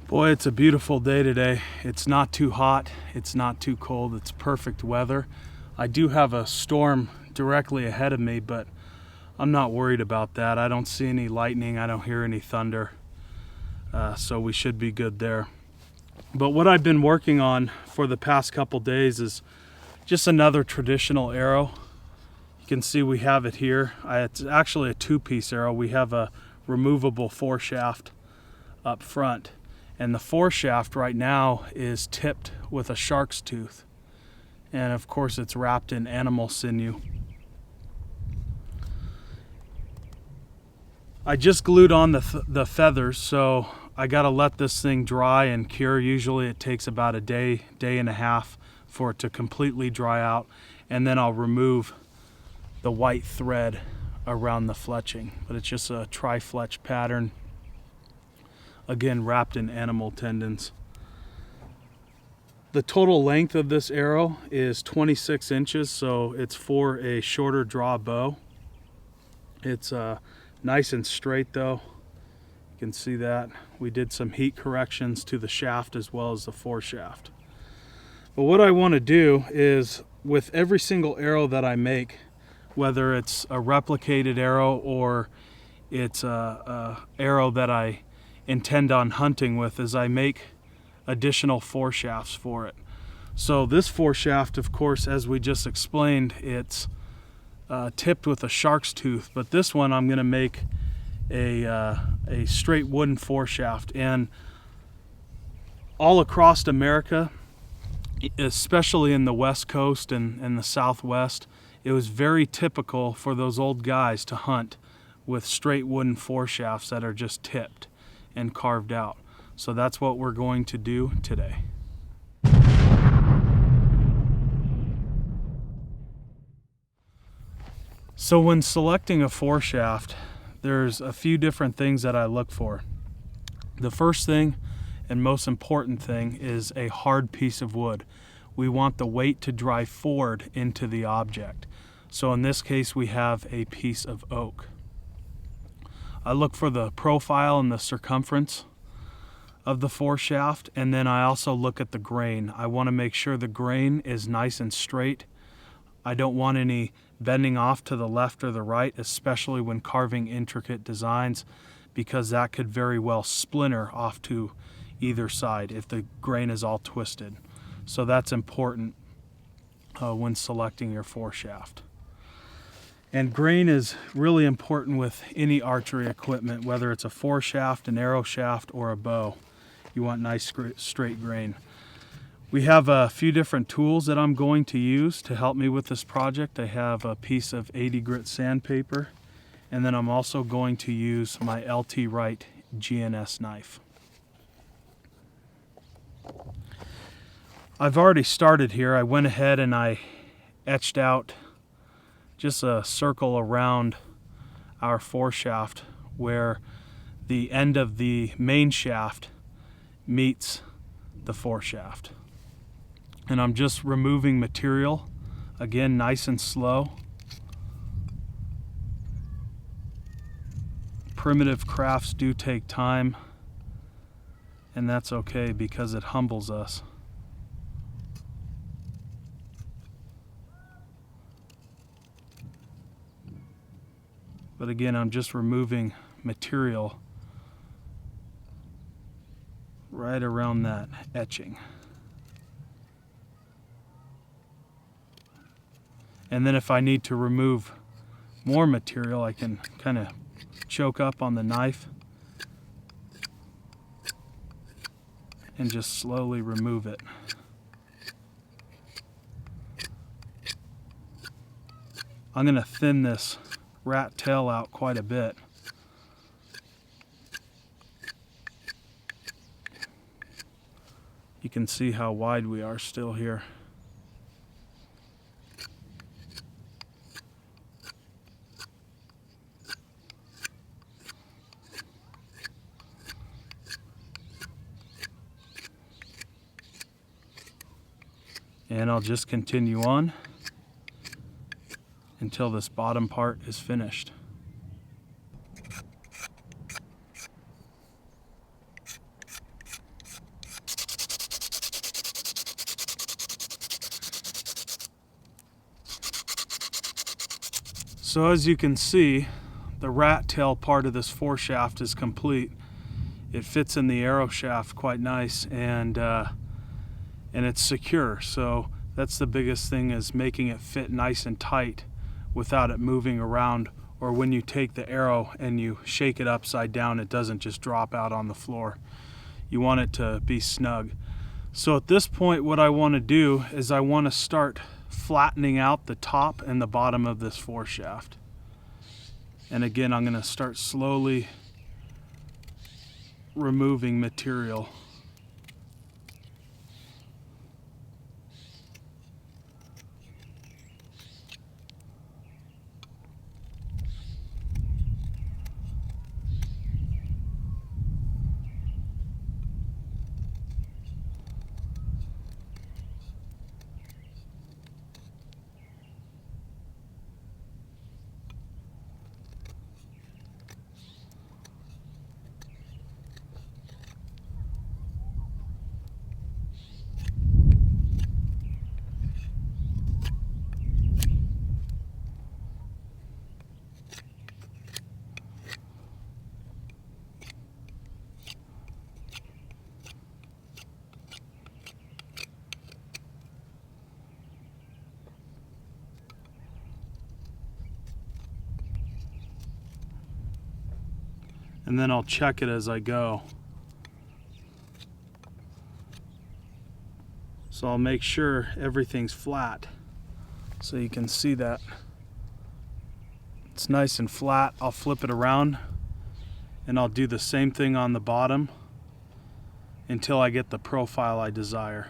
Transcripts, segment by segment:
Boy, it's a beautiful day today. It's not too hot, it's not too cold, it's perfect weather. I do have a storm directly ahead of me, but I'm not worried about that. I don't see any lightning, I don't hear any thunder, so we should be good there. But what I've been working on for the past couple days is just another traditional arrow. You can see we have it here. It's actually a two-piece arrow. We have a removable foreshaft up front. And the foreshaft right now is tipped with a shark's tooth. And of course it's wrapped in animal sinew. I just glued on the feathers, so I gotta let this thing dry and cure. Usually it takes about a day and a half for it to completely dry out. And then I'll remove the white thread around the fletching. But it's just a tri-fletch pattern. Again, wrapped in animal tendons. The total length of this arrow is 26 inches, so it's for a shorter draw bow. It's nice and straight though. You can see that. We did some heat corrections to the shaft as well as the foreshaft. But what I want to do is, with every single arrow that I make, whether it's a replicated arrow or it's a arrow that I intend on hunting with, is I make additional foreshafts for it. So this foreshaft, of course, as we just explained, it's tipped with a shark's tooth, but this one I'm going to make a straight wooden foreshaft. And all across America, especially in the West Coast and the Southwest, it was very typical for those old guys to hunt with straight wooden foreshafts that are just tipped and carved out. So that's what we're going to do today. So when selecting a foreshaft, there's a few different things that I look for. The first thing and most important thing is a hard piece of wood. We want the weight to drive forward into the object. So in this case we have a piece of oak. I look for the profile and the circumference of the foreshaft, and then I also look at the grain. I want to make sure the grain is nice and straight. I don't want any bending off to the left or the right, especially when carving intricate designs, because that could very well splinter off to either side if the grain is all twisted. So that's important when selecting your foreshaft. And grain is really important with any archery equipment, whether it's a foreshaft, an arrow shaft, or a bow. You want nice straight grain. We have a few different tools that I'm going to use to help me with this project. I have a piece of 80 grit sandpaper, and then I'm also going to use my LT Wright GNS knife. I've already started here. I went ahead and I etched out just a circle around our foreshaft where the end of the main shaft meets the foreshaft. And I'm just removing material, again, nice and slow. Primitive crafts do take time, and that's okay because it humbles us. But again, I'm just removing material right around that etching. And then if I need to remove more material, I can kind of choke up on the knife and just slowly remove it. I'm going to thin this rat tail out quite a bit. You can see how wide we are still here. And I'll just continue on until this bottom part is finished. So as you can see, the rat tail part of this foreshaft is complete. It fits in the arrow shaft quite nice, and it's secure. So that's the biggest thing, is making it fit nice and tight without it moving around, or when you take the arrow and you shake it upside down, it doesn't just drop out on the floor. You want it to be snug. So at this point, what I want to do is I want to start flattening out the top and the bottom of this foreshaft. And again, I'm going to start slowly removing material. And then I'll check it as I go. So I'll make sure everything's flat, so you can see that it's nice and flat. I'll flip it around and I'll do the same thing on the bottom until I get the profile I desire.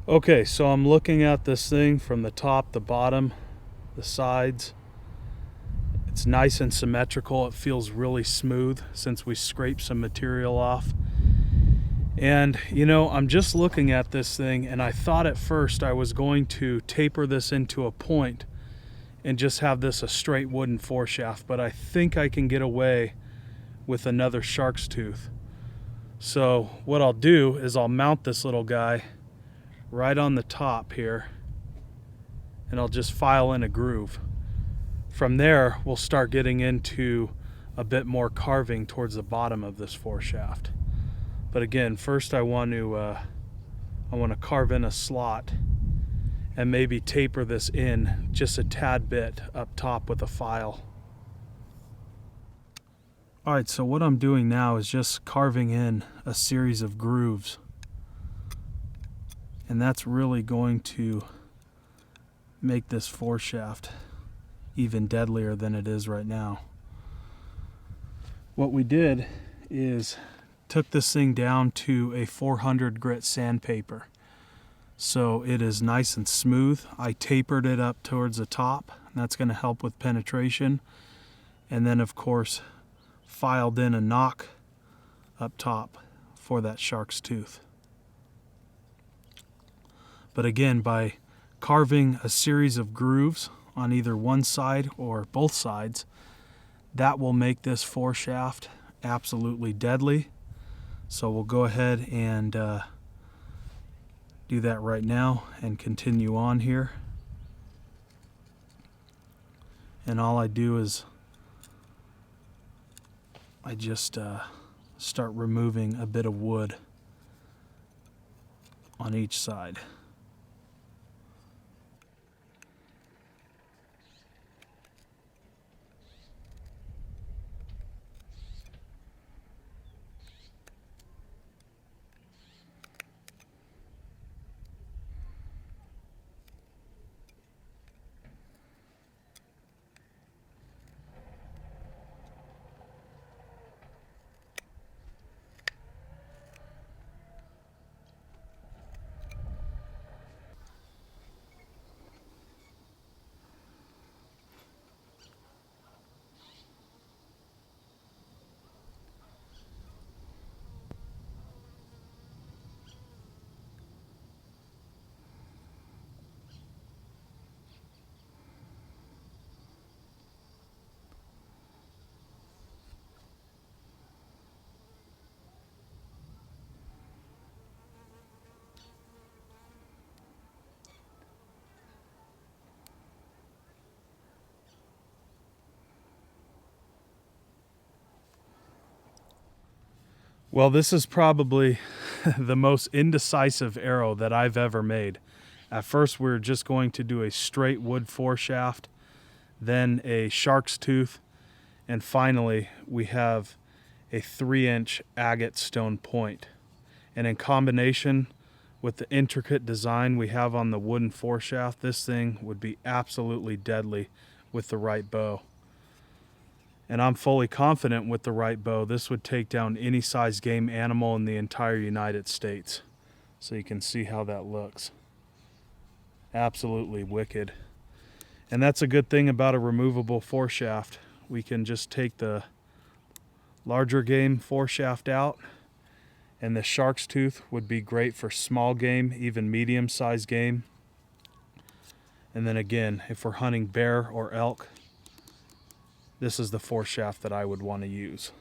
Okay, so I'm looking at this thing from the top, the bottom, the sides. It's nice and symmetrical. It feels really smooth since we scraped some material off. And you know, I'm just looking at this thing, and I thought at first I was going to taper this into a point and just have this a straight wooden foreshaft, but I think I can get away with another shark's tooth. So what I'll do is I'll mount this little guy right on the top here, and I'll just file in a groove. From there, we'll start getting into a bit more carving towards the bottom of this foreshaft. But again, first I want to carve in a slot and maybe taper this in just a tad bit up top with a file. Alright, so what I'm doing now is just carving in a series of grooves. And that's really going to make this foreshaft even deadlier than it is right now. What we did is took this thing down to a 400 grit sandpaper. So it is nice and smooth. I tapered it up towards the top, and that's going to help with penetration. And then of course filed in a knock up top for that shark's tooth. But again, by carving a series of grooves on either one side or both sides, that will make this foreshaft absolutely deadly. So we'll go ahead and do that right now and continue on here. And all I do is I just start removing a bit of wood on each side. Well, this is probably the most indecisive arrow that I've ever made. At first, we were just going to do a straight wood foreshaft, then a shark's tooth, and finally we have a 3-inch agate stone point. And in combination with the intricate design we have on the wooden foreshaft, this thing would be absolutely deadly with the right bow. And I'm fully confident with the right bow, this would take down any size game animal in the entire United States. So you can see how that looks. Absolutely wicked. And that's a good thing about a removable foreshaft. We can just take the larger game foreshaft out, and the shark's tooth would be great for small game, even medium-sized game. And then again, if we're hunting bear or elk, this is the foreshaft that I would want to use.